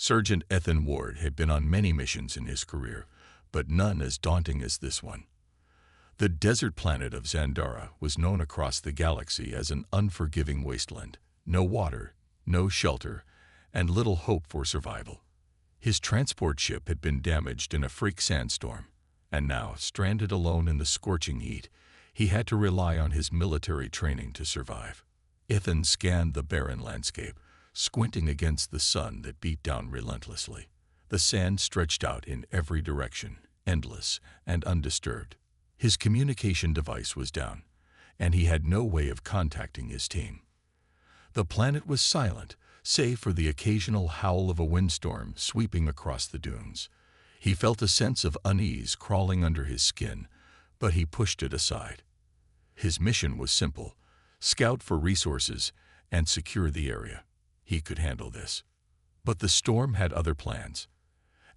Sergeant Ethan Ward had been on many missions in his career, but none as daunting as this one. The desert planet of Zandara was known across the galaxy as an unforgiving wasteland. No water, no shelter, and little hope for survival. His transport ship had been damaged in a freak sandstorm, and now, stranded alone in the scorching heat, he had to rely on his military training to survive. Ethan scanned the barren landscape, squinting against the sun that beat down relentlessly. The sand stretched out in every direction, endless and undisturbed. His communication device was down, and he had no way of contacting his team. The planet was silent, save for the occasional howl of a windstorm sweeping across the dunes. He felt a sense of unease crawling under his skin, but he pushed it aside. His mission was simple: scout for resources and secure the area. He could handle this. But the storm had other plans.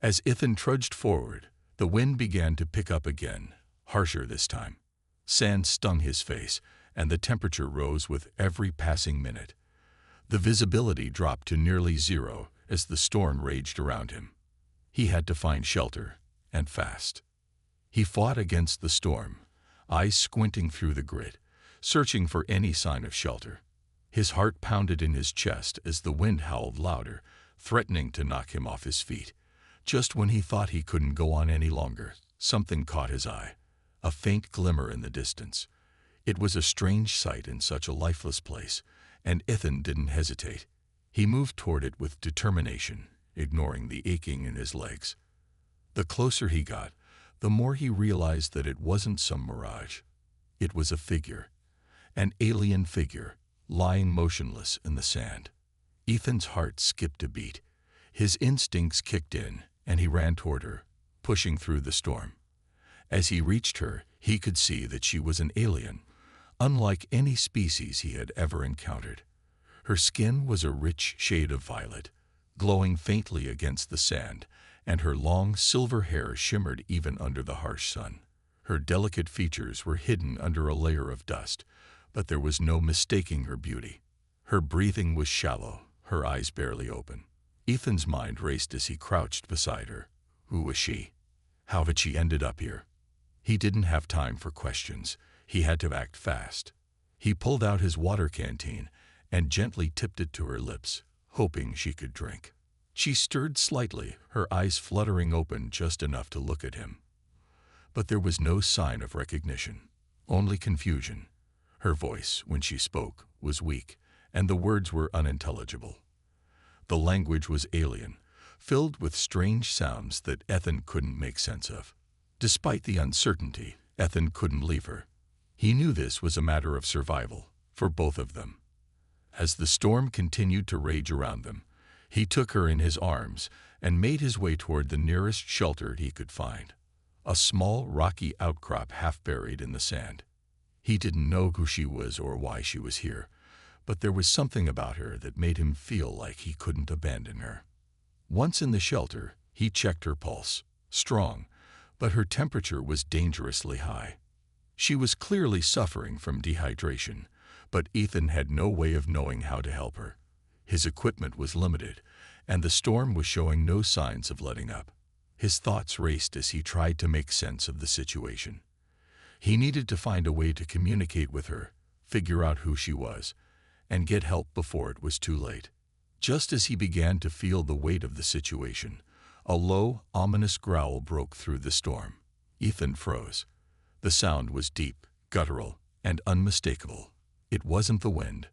As Ethan trudged forward, the wind began to pick up again, harsher this time. Sand stung his face, and the temperature rose with every passing minute. The visibility dropped to nearly zero as the storm raged around him. He had to find shelter, and fast. He fought against the storm, eyes squinting through the grit, searching for any sign of shelter. His heart pounded in his chest as the wind howled louder, threatening to knock him off his feet. Just when he thought he couldn't go on any longer, something caught his eye, a faint glimmer in the distance. It was a strange sight in such a lifeless place, and Ethan didn't hesitate. He moved toward it with determination, ignoring the aching in his legs. The closer he got, the more he realized that it wasn't some mirage. It was a figure, an alien figure, lying motionless in the sand. Ethan's heart skipped a beat. His instincts kicked in, and he ran toward her, pushing through the storm. As he reached her, he could see that she was an alien, unlike any species he had ever encountered. Her skin was a rich shade of violet, glowing faintly against the sand, and her long silver hair shimmered even under the harsh sun. Her delicate features were hidden under a layer of dust, but there was no mistaking her beauty. Her breathing was shallow, her eyes barely open. Ethan's mind raced as he crouched beside her. Who was she? How had she ended up here? He didn't have time for questions. He had to act fast. He pulled out his water canteen and gently tipped it to her lips, hoping she could drink. She stirred slightly, her eyes fluttering open just enough to look at him. But there was no sign of recognition, only confusion. Her voice, when she spoke, was weak, and the words were unintelligible. The language was alien, filled with strange sounds that Ethan couldn't make sense of. Despite the uncertainty, Ethan couldn't leave her. He knew this was a matter of survival, for both of them. As the storm continued to rage around them, he took her in his arms and made his way toward the nearest shelter he could find, a small rocky outcrop half buried in the sand. He didn't know who she was or why she was here, but there was something about her that made him feel like he couldn't abandon her. Once in the shelter, he checked her pulse, strong, but her temperature was dangerously high. She was clearly suffering from dehydration, but Ethan had no way of knowing how to help her. His equipment was limited, and the storm was showing no signs of letting up. His thoughts raced as he tried to make sense of the situation. He needed to find a way to communicate with her, figure out who she was, and get help before it was too late. Just as he began to feel the weight of the situation, a low, ominous growl broke through the storm. Ethan froze. The sound was deep, guttural, and unmistakable. It wasn't the wind.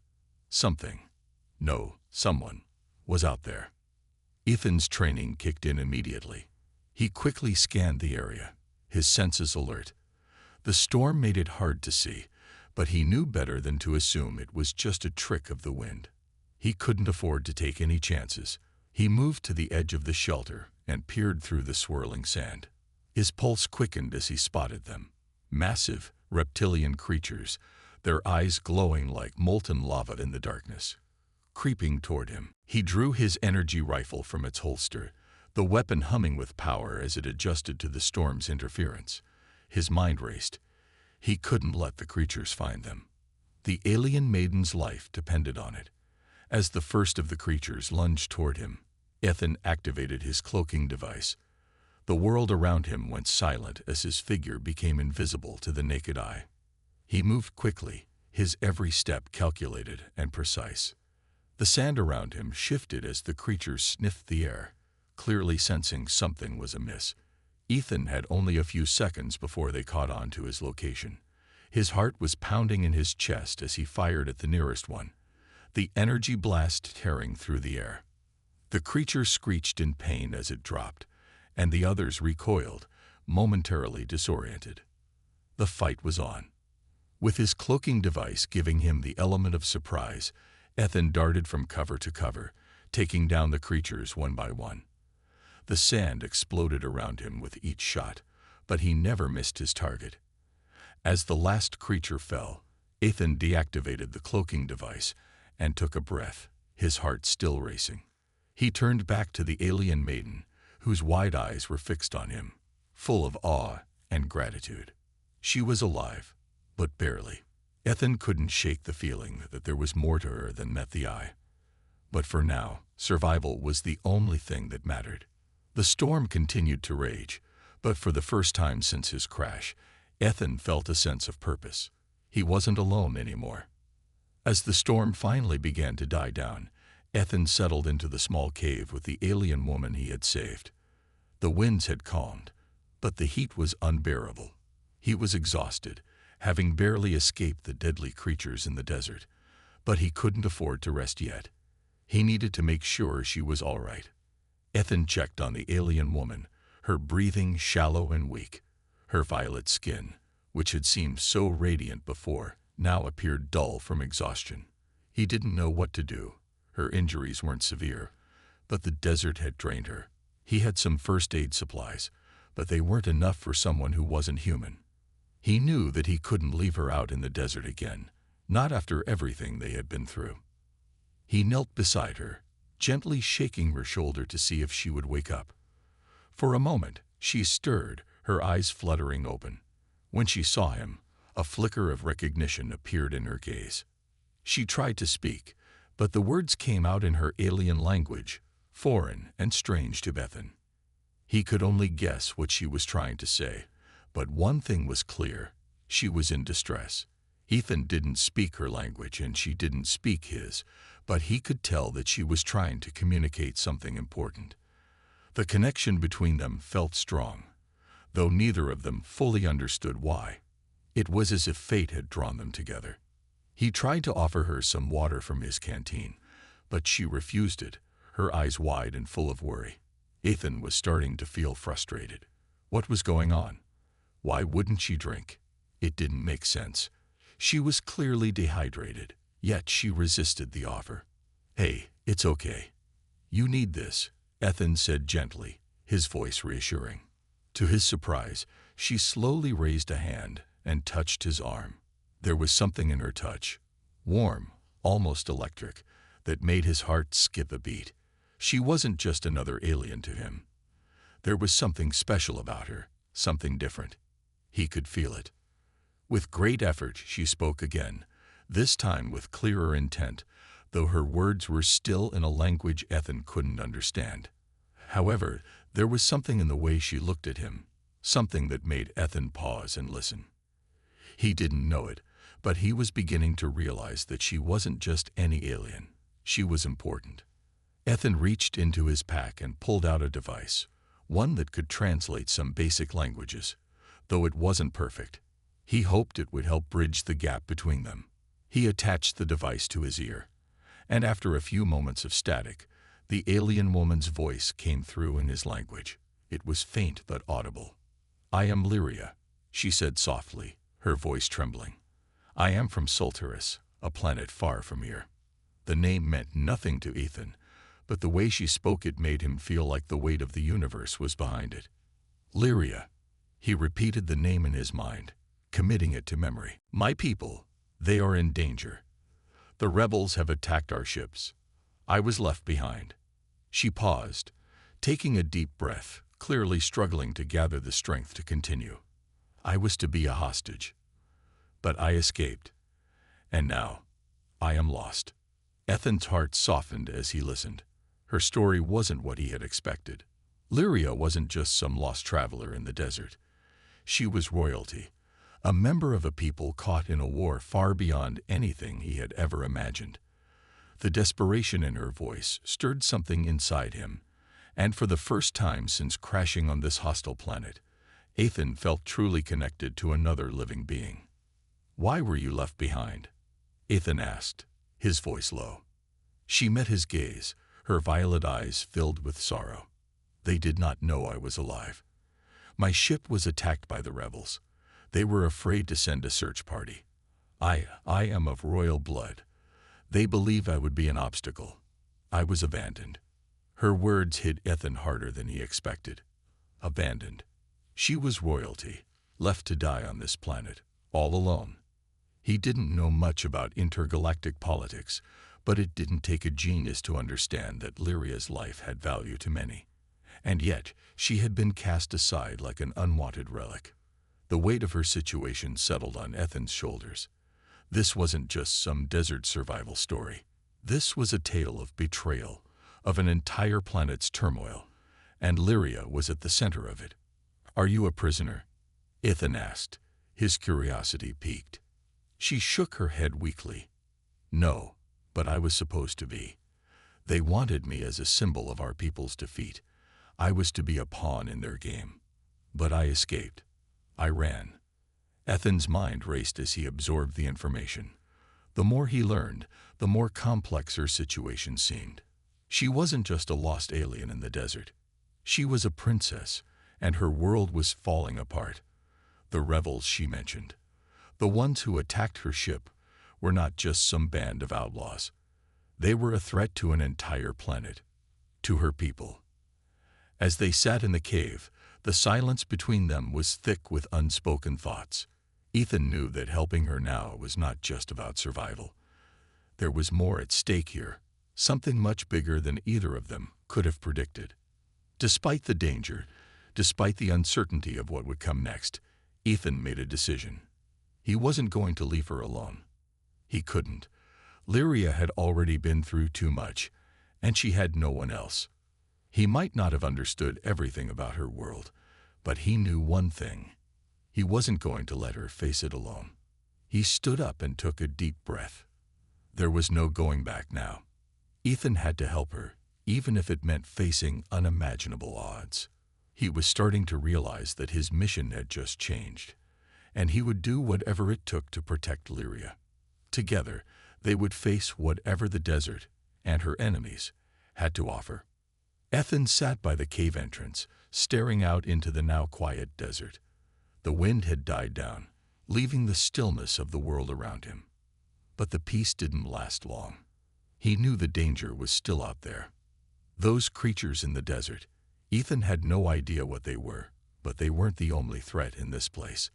Someone was out there. Ethan's training kicked in immediately. He quickly scanned the area, his senses alert. The storm made it hard to see, but he knew better than to assume it was just a trick of the wind. He couldn't afford to take any chances. He moved to the edge of the shelter and peered through the swirling sand. His pulse quickened as he spotted them. Massive, reptilian creatures, their eyes glowing like molten lava in the darkness. Creeping toward him, he drew his energy rifle from its holster, the weapon humming with power as it adjusted to the storm's interference. His mind raced. He couldn't let the creatures find them. The alien maiden's life depended on it. As the first of the creatures lunged toward him, Ethan activated his cloaking device. The world around him went silent as his figure became invisible to the naked eye. He moved quickly, his every step calculated and precise. The sand around him shifted as the creature sniffed the air, clearly sensing something was amiss. Ethan had only a few seconds before they caught on to his location. His heart was pounding in his chest as he fired at the nearest one, the energy blast tearing through the air. The creature screeched in pain as it dropped, and the others recoiled, momentarily disoriented. The fight was on. With his cloaking device giving him the element of surprise, Ethan darted from cover to cover, taking down the creatures one by one. The sand exploded around him with each shot, but he never missed his target. As the last creature fell, Ethan deactivated the cloaking device and took a breath, his heart still racing. He turned back to the alien maiden, whose wide eyes were fixed on him, full of awe and gratitude. She was alive, but barely. Ethan couldn't shake the feeling that there was more to her than met the eye. But for now, survival was the only thing that mattered. The storm continued to rage, but for the first time since his crash, Ethan felt a sense of purpose. He wasn't alone anymore. As the storm finally began to die down, Ethan settled into the small cave with the alien woman he had saved. The winds had calmed, but the heat was unbearable. He was exhausted, having barely escaped the deadly creatures in the desert, but he couldn't afford to rest yet. He needed to make sure she was all right. Ethan checked on the alien woman, her breathing shallow and weak. Her violet skin, which had seemed so radiant before, now appeared dull from exhaustion. He didn't know what to do. Her injuries weren't severe, but the desert had drained her. He had some first aid supplies, but they weren't enough for someone who wasn't human. He knew that he couldn't leave her out in the desert again, not after everything they had been through. He knelt beside her, gently shaking her shoulder to see if she would wake up. For a moment, she stirred, her eyes fluttering open. When she saw him, a flicker of recognition appeared in her gaze. She tried to speak, but the words came out in her alien language, foreign and strange to Ethan. He could only guess what she was trying to say, but one thing was clear: she was in distress. Ethan didn't speak her language and she didn't speak his, but he could tell that she was trying to communicate something important. The connection between them felt strong, though neither of them fully understood why. It was as if fate had drawn them together. He tried to offer her some water from his canteen, but she refused it, her eyes wide and full of worry. Ethan was starting to feel frustrated. What was going on? Why wouldn't she drink? It didn't make sense. She was clearly dehydrated, yet she resisted the offer. "Hey, it's okay. You need this," Ethan said gently, his voice reassuring. To his surprise, she slowly raised a hand and touched his arm. There was something in her touch, warm, almost electric, that made his heart skip a beat. She wasn't just another alien to him. There was something special about her, something different. He could feel it. With great effort, she spoke again, this time with clearer intent, though her words were still in a language Ethan couldn't understand. However, there was something in the way she looked at him, something that made Ethan pause and listen. He didn't know it, but he was beginning to realize that she wasn't just any alien. She was important. Ethan reached into his pack and pulled out a device, one that could translate some basic languages. Though it wasn't perfect, he hoped it would help bridge the gap between them. He attached the device to his ear, and after a few moments of static, the alien woman's voice came through in his language. It was faint but audible. "I am Lyria," she said softly, her voice trembling. "I am from Solteris, a planet far from here." The name meant nothing to Ethan, but the way she spoke it made him feel like the weight of the universe was behind it. Lyria. He repeated the name in his mind, committing it to memory. "My people, they are in danger. The rebels have attacked our ships. I was left behind." She paused, taking a deep breath, clearly struggling to gather the strength to continue. "I was to be a hostage, but I escaped, and now I am lost." Ethan's heart softened as he listened. Her story wasn't what he had expected. Lyria wasn't just some lost traveler in the desert. She was royalty, a member of a people caught in a war far beyond anything he had ever imagined. The desperation in her voice stirred something inside him, and for the first time since crashing on this hostile planet, Ethan felt truly connected to another living being. "Why were you left behind?" Ethan asked, his voice low. She met his gaze, her violet eyes filled with sorrow. "They did not know I was alive. My ship was attacked by the rebels. They were afraid to send a search party. I am of royal blood. They believed I would be an obstacle. I was abandoned." Her words hit Ethan harder than he expected. Abandoned. She was royalty, left to die on this planet, all alone. He didn't know much about intergalactic politics, but it didn't take a genius to understand that Lyria's life had value to many. And yet, she had been cast aside like an unwanted relic. The weight of her situation settled on Ethan's shoulders. This wasn't just some desert survival story. This was a tale of betrayal, of an entire planet's turmoil, and Lyria was at the center of it. "Are you a prisoner?" Ethan asked, his curiosity piqued. She shook her head weakly. "No, but I was supposed to be. They wanted me as a symbol of our people's defeat. I was to be a pawn in their game. But I escaped. I ran." Ethan's mind raced as he absorbed the information. The more he learned, the more complex her situation seemed. She wasn't just a lost alien in the desert. She was a princess, and her world was falling apart. The rebels she mentioned, the ones who attacked her ship, were not just some band of outlaws. They were a threat to an entire planet, to her people. As they sat in the cave, the silence between them was thick with unspoken thoughts. Ethan knew that helping her now was not just about survival. There was more at stake here, something much bigger than either of them could have predicted. Despite the danger, despite the uncertainty of what would come next, Ethan made a decision. He wasn't going to leave her alone. He couldn't. Lyria had already been through too much, and she had no one else. He might not have understood everything about her world, but he knew one thing. He wasn't going to let her face it alone. He stood up and took a deep breath. There was no going back now. Ethan had to help her, even if it meant facing unimaginable odds. He was starting to realize that his mission had just changed, and he would do whatever it took to protect Lyria. Together, they would face whatever the desert and her enemies had to offer. Ethan sat by the cave entrance, staring out into the now quiet desert. The wind had died down, leaving the stillness of the world around him. But the peace didn't last long. He knew the danger was still out there. Those creatures in the desert, Ethan had no idea what they were, but they weren't the only threat in this place.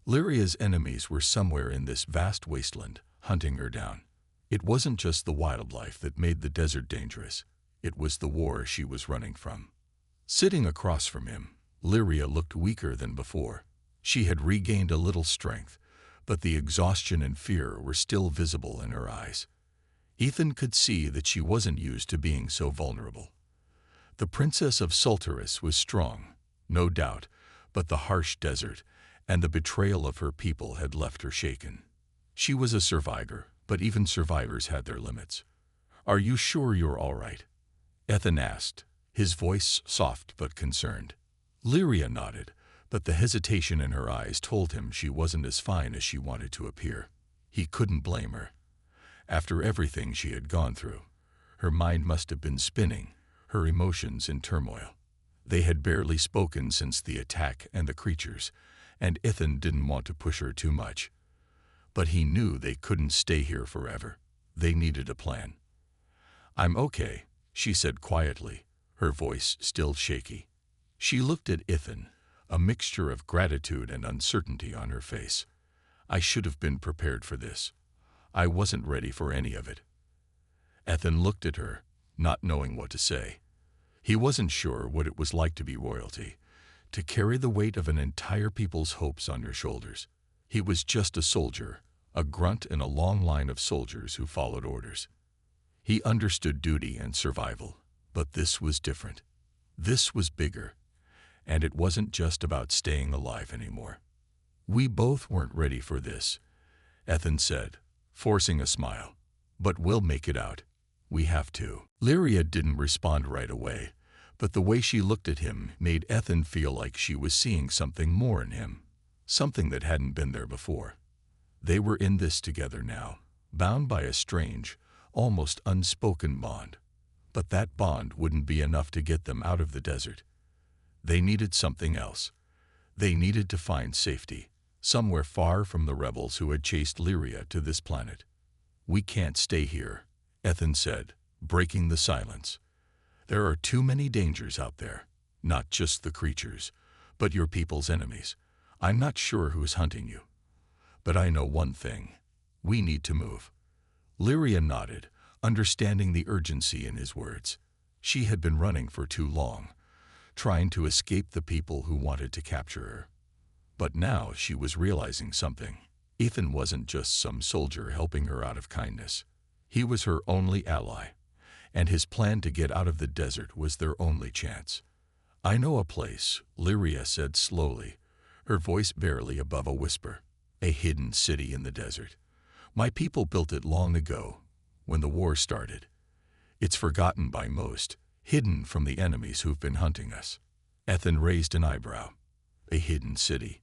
Lyria's enemies were somewhere in this vast wasteland, hunting her down. It wasn't just the wildlife that made the desert dangerous. It was the war she was running from. Sitting across from him, Lyria looked weaker than before. She had regained a little strength, but the exhaustion and fear were still visible in her eyes. Ethan could see that she wasn't used to being so vulnerable. The Princess of Sultaris was strong, no doubt, but the harsh desert and the betrayal of her people had left her shaken. She was a survivor, but even survivors had their limits. "Are you sure you're all right?" Ethan asked, his voice soft but concerned. Lyria nodded, but the hesitation in her eyes told him she wasn't as fine as she wanted to appear. He couldn't blame her. After everything she had gone through, her mind must have been spinning, her emotions in turmoil. They had barely spoken since the attack and the creatures, and Ethan didn't want to push her too much. But he knew they couldn't stay here forever. They needed a plan. "I'm okay," she said quietly, her voice still shaky. She looked at Ethan, a mixture of gratitude and uncertainty on her face. "I should have been prepared for this. I wasn't ready for any of it." Ethan looked at her, not knowing what to say. He wasn't sure what it was like to be royalty, to carry the weight of an entire people's hopes on your shoulders. He was just a soldier, a grunt in a long line of soldiers who followed orders. He understood duty and survival, But this was different. This was bigger. And it wasn't just about staying alive anymore. We both weren't ready for this, Ethan said, forcing a smile. But we'll make it out. We have to. Lyria didn't respond right away, but the way she looked at him made Ethan feel like she was seeing something more in him, something that hadn't been there before. They were in this together now, bound by a strange, almost unspoken bond. But that bond wouldn't be enough to get them out of the desert. They needed something else. They needed to find safety, somewhere far from the rebels who had chased Lyria to this planet. We can't stay here, Ethan said, breaking the silence. There are too many dangers out there, not just the creatures, but your people's enemies. I'm not sure who's hunting you. But I know one thing. We need to move. Lyria nodded, understanding the urgency in his words. She had been running for too long, trying to escape the people who wanted to capture her. But now she was realizing something. Ethan wasn't just some soldier helping her out of kindness. He was her only ally, and his plan to get out of the desert was their only chance. I know a place, Lyria said slowly, her voice barely above a whisper. A hidden city in the desert. My people built it long ago, when the war started. It's forgotten by most, hidden from the enemies who've been hunting us. Ethan raised an eyebrow. A hidden city.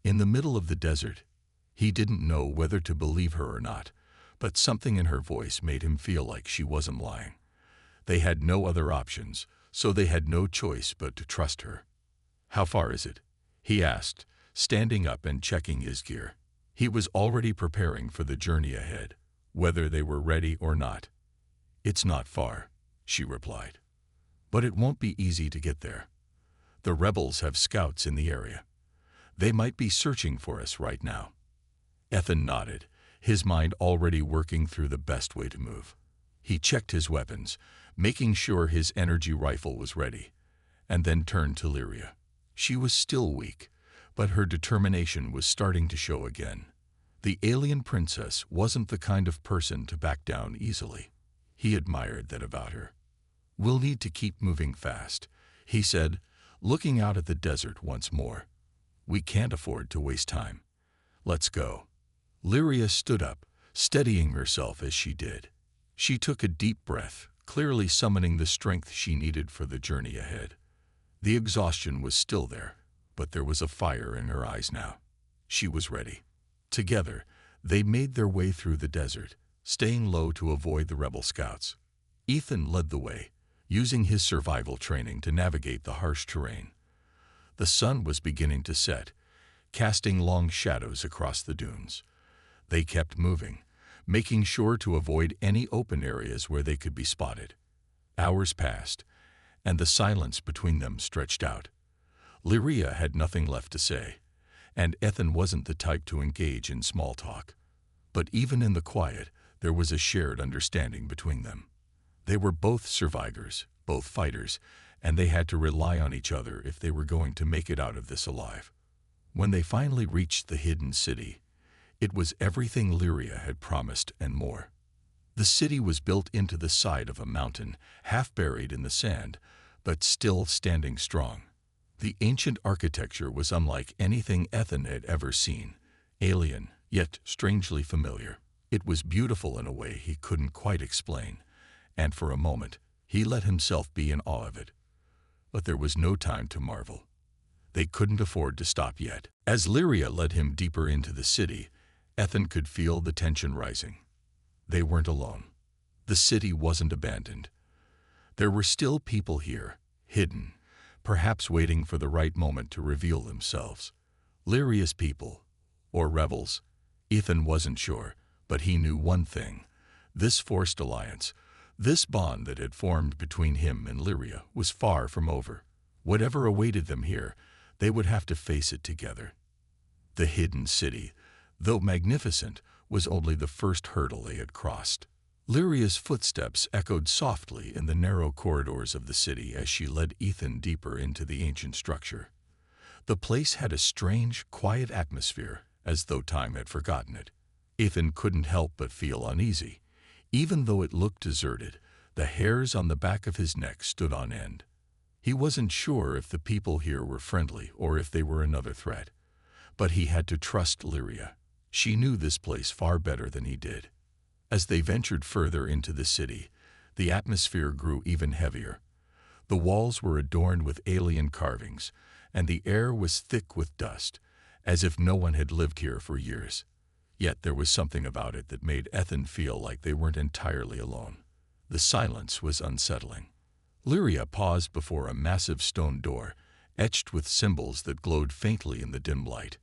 In the middle of the desert. He didn't know whether to believe her or not, but something in her voice made him feel like she wasn't lying. They had no other options, so they had no choice but to trust her. How far is it? He asked, standing up and checking his gear. He was already preparing for the journey ahead, whether they were ready or not. It's not far, she replied. But it won't be easy to get there. The rebels have scouts in the area. They might be searching for us right now. Ethan nodded, his mind already working through the best way to move. He checked his weapons, making sure his energy rifle was ready, and then turned to Lyria. She was still weak, but her determination was starting to show again. The alien princess wasn't the kind of person to back down easily. He admired that about her. We'll need to keep moving fast, he said, looking out at the desert once more. We can't afford to waste time. Let's go. Lyria stood up, steadying herself as she did. She took a deep breath, clearly summoning the strength she needed for the journey ahead. The exhaustion was still there, but there was a fire in her eyes now. She was ready. Together, they made their way through the desert, staying low to avoid the rebel scouts. Ethan led the way, using his survival training to navigate the harsh terrain. The sun was beginning to set, casting long shadows across the dunes. They kept moving, making sure to avoid any open areas where they could be spotted. Hours passed, and the silence between them stretched out. Lyria had nothing left to say, and Ethan wasn't the type to engage in small talk. But even in the quiet, there was a shared understanding between them. They were both survivors, both fighters, and they had to rely on each other if they were going to make it out of this alive. When they finally reached the hidden city, it was everything Lyria had promised and more. The city was built into the side of a mountain, half buried in the sand, but still standing strong. The ancient architecture was unlike anything Ethan had ever seen, alien, yet strangely familiar. It was beautiful in a way he couldn't quite explain, and for a moment, he let himself be in awe of it. But there was no time to marvel. They couldn't afford to stop yet. As Lyria led him deeper into the city, Ethan could feel the tension rising. They weren't alone. The city wasn't abandoned. There were still people here, hidden, perhaps waiting for the right moment to reveal themselves. Lyria's people, or rebels. Ethan wasn't sure, but he knew one thing. This forced alliance, this bond that had formed between him and Lyria, was far from over. Whatever awaited them here, they would have to face it together. The hidden city, though magnificent, was only the first hurdle they had crossed. Lyria's footsteps echoed softly in the narrow corridors of the city as she led Ethan deeper into the ancient structure. The place had a strange, quiet atmosphere, as though time had forgotten it. Ethan couldn't help but feel uneasy. Even though it looked deserted, The hairs on the back of his neck stood on end. He wasn't sure if the people here were friendly or if they were another threat. But he had to trust Lyria. She knew this place far better than he did. As they ventured further into the city, the atmosphere grew even heavier. The walls were adorned with alien carvings, and the air was thick with dust, as if no one had lived here for years. Yet there was something about it that made Ethan feel like they weren't entirely alone. The silence was unsettling. Lyria paused before a massive stone door, etched with symbols that glowed faintly in the dim light.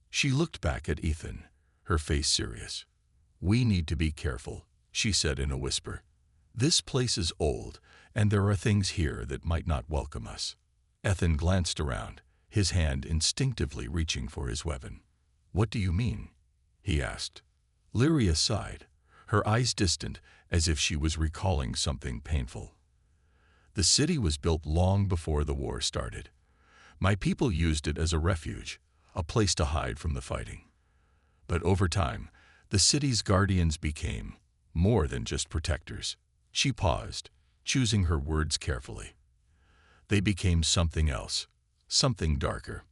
She looked back at Ethan, her face serious. "We need to be careful," she said in a whisper. "This place is old, and there are things here that might not welcome us." Ethan glanced around, his hand instinctively reaching for his weapon. "What do you mean?" he asked. Lyria sighed, her eyes distant as if she was recalling something painful. "The city was built long before the war started. My people used it as a refuge, a place to hide from the fighting. But over time, the city's guardians became more than just protectors." She paused, choosing her words carefully. "They became something else, something darker."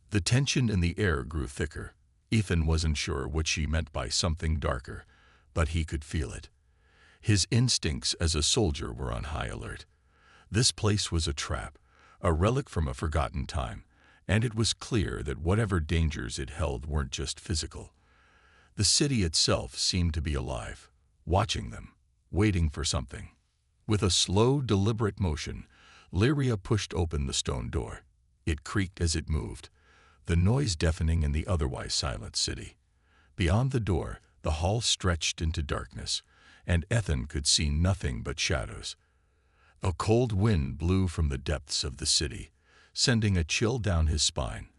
The tension in the air grew thicker. Ethan wasn't sure what she meant by something darker, but he could feel it. His instincts as a soldier were on high alert. This place was a trap, a relic from a forgotten time, and it was clear that whatever dangers it held weren't just physical. The city itself seemed to be alive, watching them, waiting for something. With a slow, deliberate motion, Lyria pushed open the stone door. It creaked as it moved, the noise deafening in the otherwise silent city. Beyond the door, the hall stretched into darkness, and Ethan could see nothing but shadows. A cold wind blew from the depths of the city, sending a chill down his spine.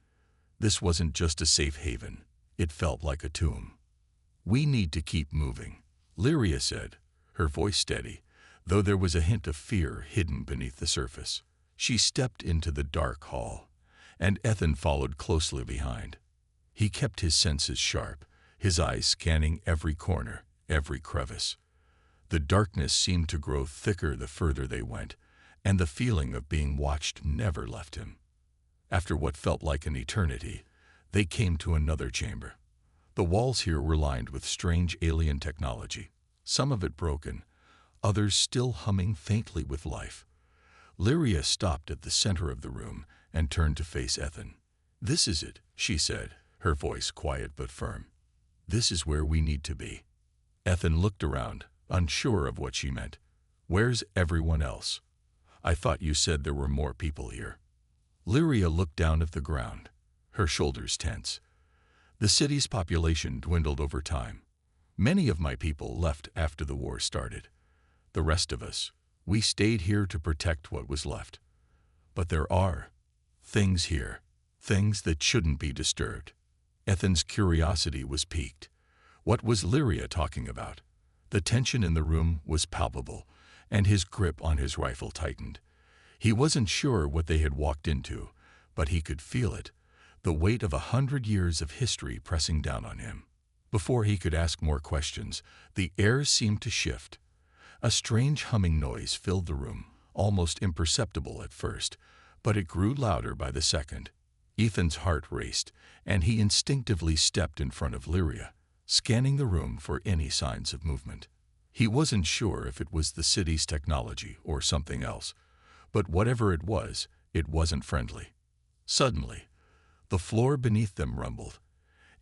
This wasn't just a safe haven, it felt like a tomb. "We need to keep moving," Lyria said, her voice steady, though there was a hint of fear hidden beneath the surface. She stepped into the dark hall, and Ethan followed closely behind. He kept his senses sharp, his eyes scanning every corner, every crevice. The darkness seemed to grow thicker the further they went, and the feeling of being watched never left him. After what felt like an eternity, they came to another chamber. The walls here were lined with strange alien technology, some of it broken, others still humming faintly with life. Lyria stopped at the center of the room and turned to face Ethan. "This is it," she said, her voice quiet but firm. "This is where we need to be." Ethan looked around, unsure of what she meant. "Where's everyone else? I thought you said there were more people here." Lyria looked down at the ground, her shoulders tense. "The city's population dwindled over time. Many of my people left after the war started. The rest of us, we stayed here to protect what was left. But there are things here, things that shouldn't be disturbed." Ethan's curiosity was piqued. What was Lyria talking about? The tension in the room was palpable, and his grip on his rifle tightened. He wasn't sure what they had walked into, but he could feel it, the weight of 100 years of history pressing down on him. Before he could ask more questions, the air seemed to shift. A strange humming noise filled the room, almost imperceptible at first, but it grew louder by the second. Ethan's heart raced, and he instinctively stepped in front of Lyria, scanning the room for any signs of movement. He wasn't sure if it was the city's technology or something else, but whatever it wasn't friendly. Suddenly, the floor beneath them rumbled,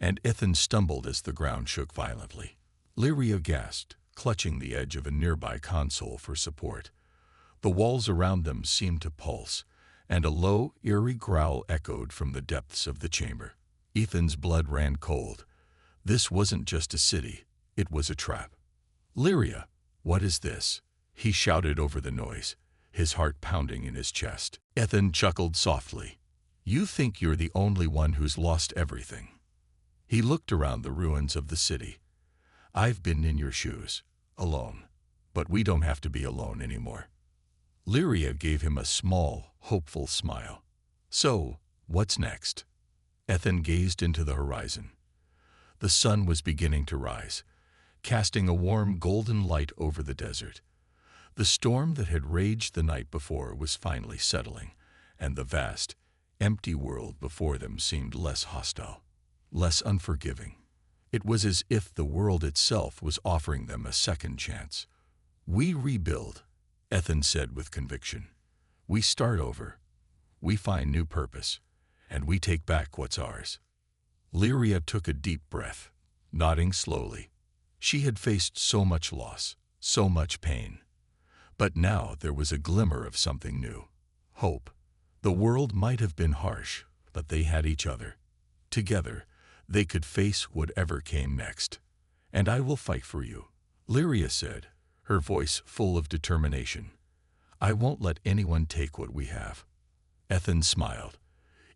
and Ethan stumbled as the ground shook violently. Lyria gasped, clutching the edge of a nearby console for support. The walls around them seemed to pulse, and a low, eerie growl echoed from the depths of the chamber. Ethan's blood ran cold. This wasn't just a city, it was a trap. "Lyria, what is this?" he shouted over the noise, his heart pounding in his chest. Ethan chuckled softly. "You think you're the only one who's lost everything." He looked around the ruins of the city. "I've been in your shoes, alone, but we don't have to be alone anymore." Lyria gave him a small, hopeful smile. "So, what's next?" Ethan gazed into the horizon. The sun was beginning to rise, casting a warm golden light over the desert. The storm that had raged the night before was finally settling, and the vast, empty world before them seemed less hostile, less unforgiving. It was as if the world itself was offering them a second chance. "We rebuild," Ethan said with conviction. "We start over. We find new purpose, and we take back what's ours." Lyria took a deep breath, nodding slowly. She had faced so much loss, so much pain. But now there was a glimmer of something new. Hope. The world might have been harsh, but they had each other. Together, they could face whatever came next. "And I will fight for you," Lyria said, her voice full of determination. "I won't let anyone take what we have." Ethan smiled.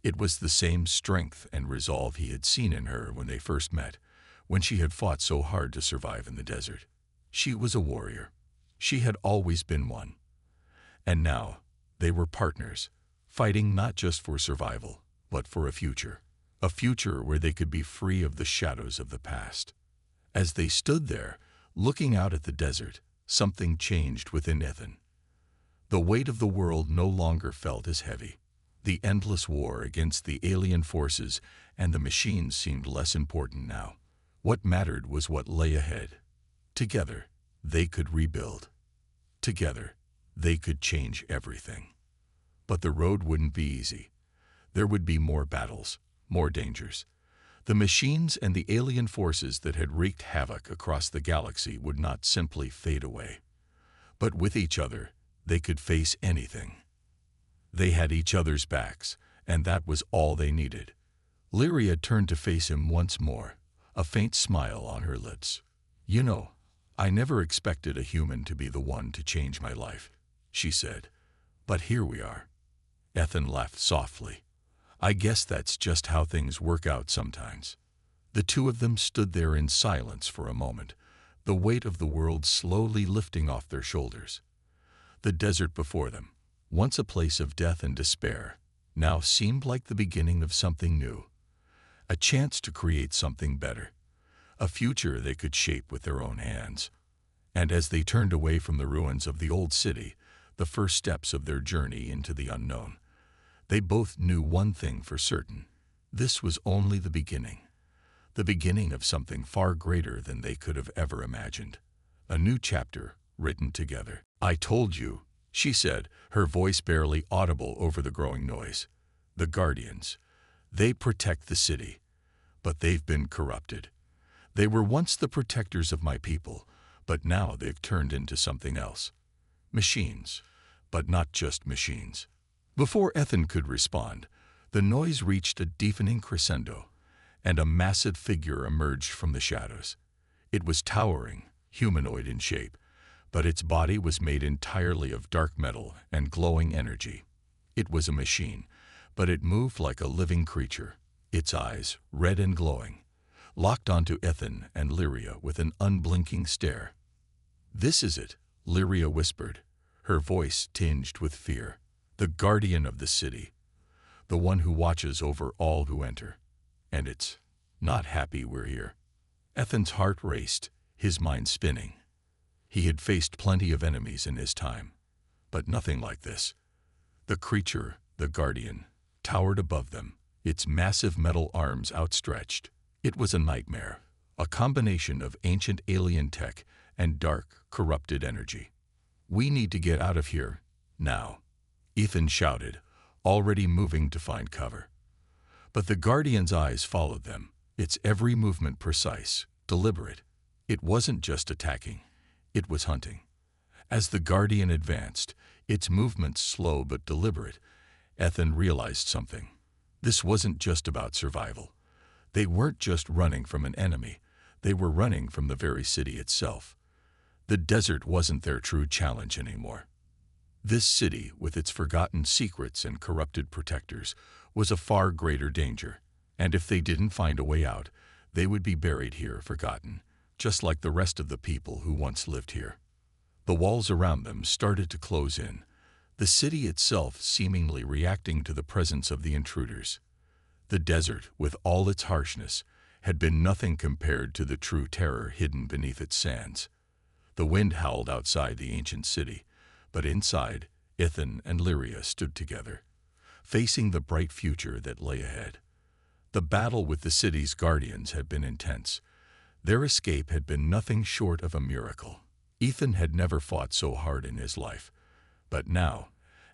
It was the same strength and resolve he had seen in her when they first met, when she had fought so hard to survive in the desert. She was a warrior. She had always been one. And now, they were partners, fighting not just for survival, but for a future where they could be free of the shadows of the past. As they stood there, looking out at the desert, something changed within Ethan. The weight of the world no longer felt as heavy. The endless war against the alien forces and the machines seemed less important now. What mattered was what lay ahead. Together, they could rebuild. Together, they could change everything. But the road wouldn't be easy. There would be more battles, more dangers. The machines and the alien forces that had wreaked havoc across the galaxy would not simply fade away. But with each other, they could face anything. They had each other's backs, and that was all they needed. Lyria turned to face him once more, a faint smile on her lips. "You know, I never expected a human to be the one to change my life," she said. "But here we are." Ethan laughed softly. "I guess that's just how things work out sometimes." The two of them stood there in silence for a moment, the weight of the world slowly lifting off their shoulders. The desert before them, once a place of death and despair, now seemed like the beginning of something new. A chance to create something better. A future they could shape with their own hands. And as they turned away from the ruins of the old city, the first steps of their journey into the unknown, they both knew one thing for certain. This was only the beginning of something far greater than they could have ever imagined. A new chapter written together. "I told you," she said, her voice barely audible over the growing noise. "The Guardians. They protect the city, but they've been corrupted. They were once the protectors of my people, but now they've turned into something else. Machines, but not just machines." Before Ethan could respond, the noise reached a deafening crescendo, and a massive figure emerged from the shadows. It was towering, humanoid in shape, but its body was made entirely of dark metal and glowing energy. It was a machine, but it moved like a living creature, its eyes, red and glowing, locked onto Ethan and Lyria with an unblinking stare. "This is it," Lyria whispered, her voice tinged with fear. "The guardian of the city, the one who watches over all who enter. And it's not happy we're here." Ethan's heart raced, his mind spinning. He had faced plenty of enemies in his time, but nothing like this. The creature, the guardian, towered above them, its massive metal arms outstretched. It was a nightmare, a combination of ancient alien tech and dark, corrupted energy. "We need to get out of here, now," Ethan shouted, already moving to find cover. But the guardian's eyes followed them, its every movement precise, deliberate. It wasn't just attacking. It was hunting. As the guardian advanced, its movements slow but deliberate, Ethan realized something. This wasn't just about survival. They weren't just running from an enemy. They were running from the very city itself. The desert wasn't their true challenge anymore. This city, with its forgotten secrets and corrupted protectors, was a far greater danger. And if they didn't find a way out, they would be buried here, forgotten, just like the rest of the people who once lived here. The walls around them started to close in, the city itself seemingly reacting to the presence of the intruders. The desert, with all its harshness, had been nothing compared to the true terror hidden beneath its sands. The wind howled outside the ancient city, But inside, Ithan and Lyria stood together, facing the bright future that lay ahead. The battle with the city's guardians had been intense. Their escape had been nothing short of a miracle. Ithan had never fought so hard in his life. But now,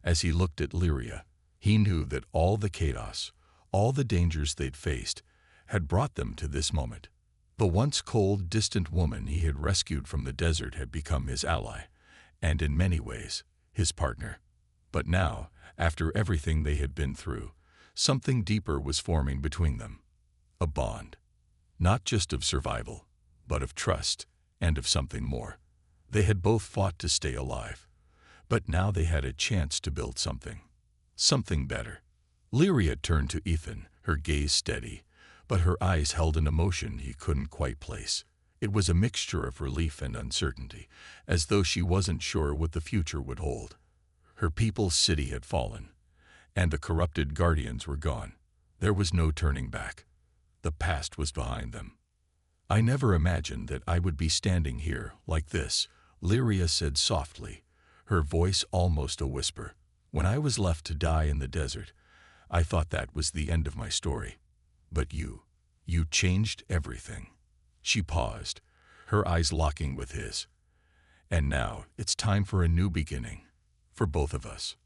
as he looked at Lyria, he knew that all the chaos, all the dangers they'd faced, had brought them to this moment. The once cold, distant woman he had rescued from the desert had become his ally, and in many ways, his partner. But now, after everything they had been through, something deeper was forming between them. A bond. Not just of survival, but of trust, and of something more. They had both fought to stay alive. But now they had a chance to build something. Something better. Lyria turned to Ithan, her gaze steady, but her eyes held an emotion he couldn't quite place. It was a mixture of relief and uncertainty, as though she wasn't sure what the future would hold. Her people's city had fallen, and the corrupted guardians were gone. There was no turning back. The past was behind them. "I never imagined that I would be standing here like this," Lyria said softly, her voice almost a whisper. "When I was left to die in the desert, I thought that was the end of my story. But you changed everything." She paused, her eyes locking with his. "And now it's time for a new beginning, for both of us."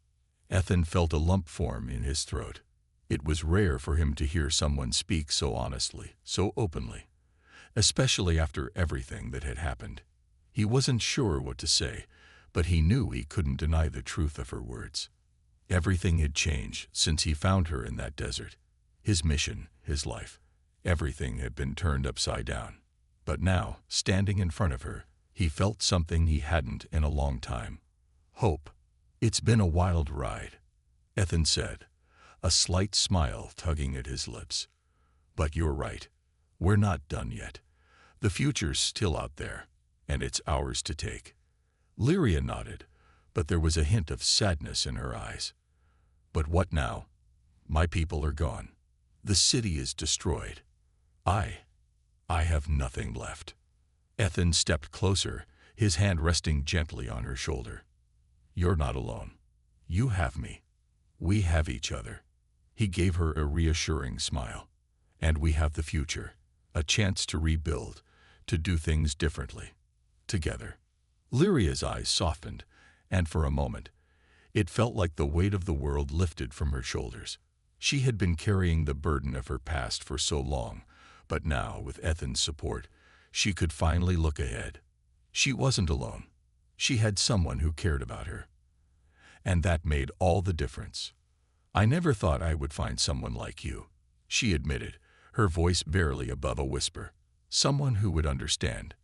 Ithan felt a lump form in his throat. It was rare for him to hear someone speak so honestly, so openly, especially after everything that had happened. He wasn't sure what to say, but he knew he couldn't deny the truth of her words. Everything had changed since he found her in that desert. His mission, his life, everything had been turned upside down. But now, standing in front of her, he felt something he hadn't in a long time. Hope. "It's been a wild ride," Ithan said, a slight smile tugging at his lips. "But you're right. We're not done yet. The future's still out there, and it's ours to take." Lyria nodded, but there was a hint of sadness in her eyes. "But what now? My people are gone. The city is destroyed. I have nothing left." Ithan stepped closer, his hand resting gently on her shoulder. "You're not alone. You have me. We have each other." He gave her a reassuring smile. "And we have the future, a chance to rebuild, to do things differently, together." Lyria's eyes softened, and for a moment, it felt like the weight of the world lifted from her shoulders. She had been carrying the burden of her past for so long, but now, with Ithan's support, she could finally look ahead. She wasn't alone. She had someone who cared about her. And that made all the difference. "I never thought I would find someone like you," she admitted, her voice barely above a whisper. "Someone who would understand.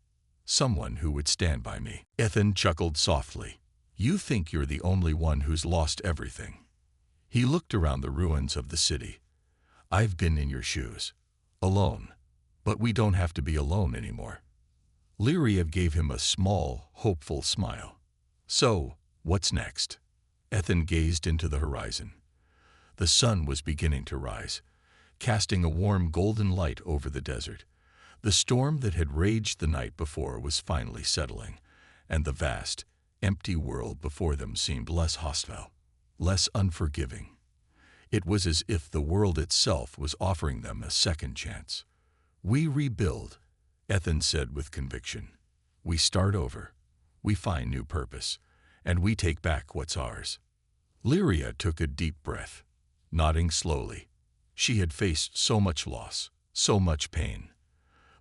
Someone who would stand by me." Ithan chuckled softly. "You think you're the only one who's lost everything." He looked around the ruins of the city. "I've been in your shoes. Alone. But we don't have to be alone anymore." Lyria gave him a small, hopeful smile. "So, what's next?" Ithan gazed into the horizon. The sun was beginning to rise, casting a warm golden light over the desert. The storm that had raged the night before was finally settling, and the vast, empty world before them seemed less hostile, less unforgiving. It was as if the world itself was offering them a second chance. "We rebuild," Ithan said with conviction. "We start over. We find new purpose, and we take back what's ours." Lyria took a deep breath, nodding slowly. She had faced so much loss, so much pain.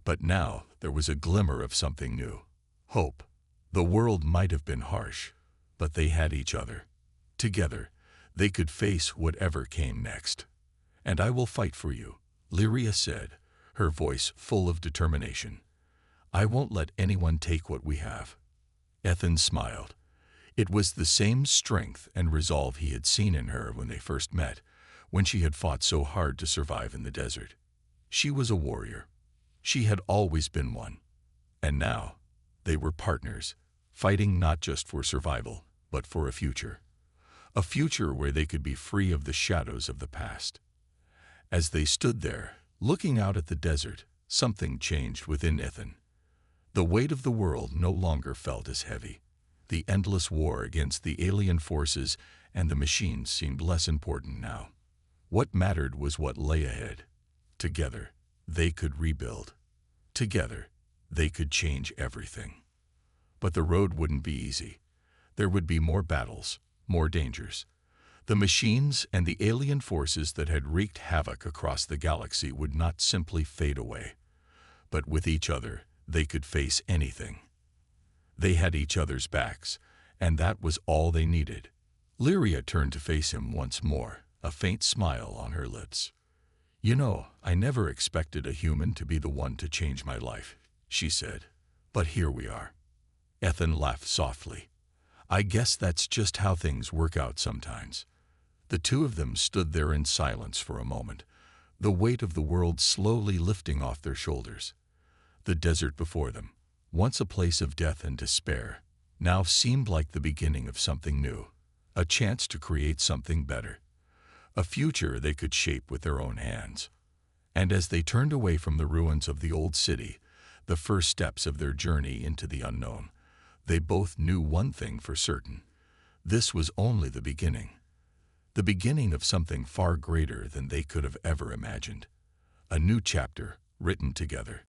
But now there was a glimmer of something new. Hope. The world might have been harsh, but they had each other. Together, they could face whatever came next. "And I will fight for you," Lyria said, her voice full of determination. "I won't let anyone take what we have." Ithan smiled. It was the same strength and resolve he had seen in her when they first met, when she had fought so hard to survive in the desert. She was a warrior. She had always been one. And now, they were partners, fighting not just for survival, but for a future. A future where they could be free of the shadows of the past. As they stood there, looking out at the desert, something changed within Ithan. The weight of the world no longer felt as heavy. The endless war against the alien forces and the machines seemed less important now. What mattered was what lay ahead. Together, they could rebuild. Together, they could change everything. But the road wouldn't be easy. There would be more battles, more dangers. The machines and the alien forces that had wreaked havoc across the galaxy would not simply fade away. But with each other, they could face anything. They had each other's backs, and that was all they needed. Lyria turned to face him once more, a faint smile on her lips. "You know, I never expected a human to be the one to change my life," she said. "But here we are." Ethan laughed softly. "I guess that's just how things work out sometimes." The two of them stood there in silence for a moment, the weight of the world slowly lifting off their shoulders. The desert before them, once a place of death and despair, now seemed like the beginning of something new, a chance to create something better, a future they could shape with their own hands. And as they turned away from the ruins of the old city, the first steps of their journey into the unknown, they both knew one thing for certain. This was only the beginning of something far greater than they could have ever imagined. A new chapter written together.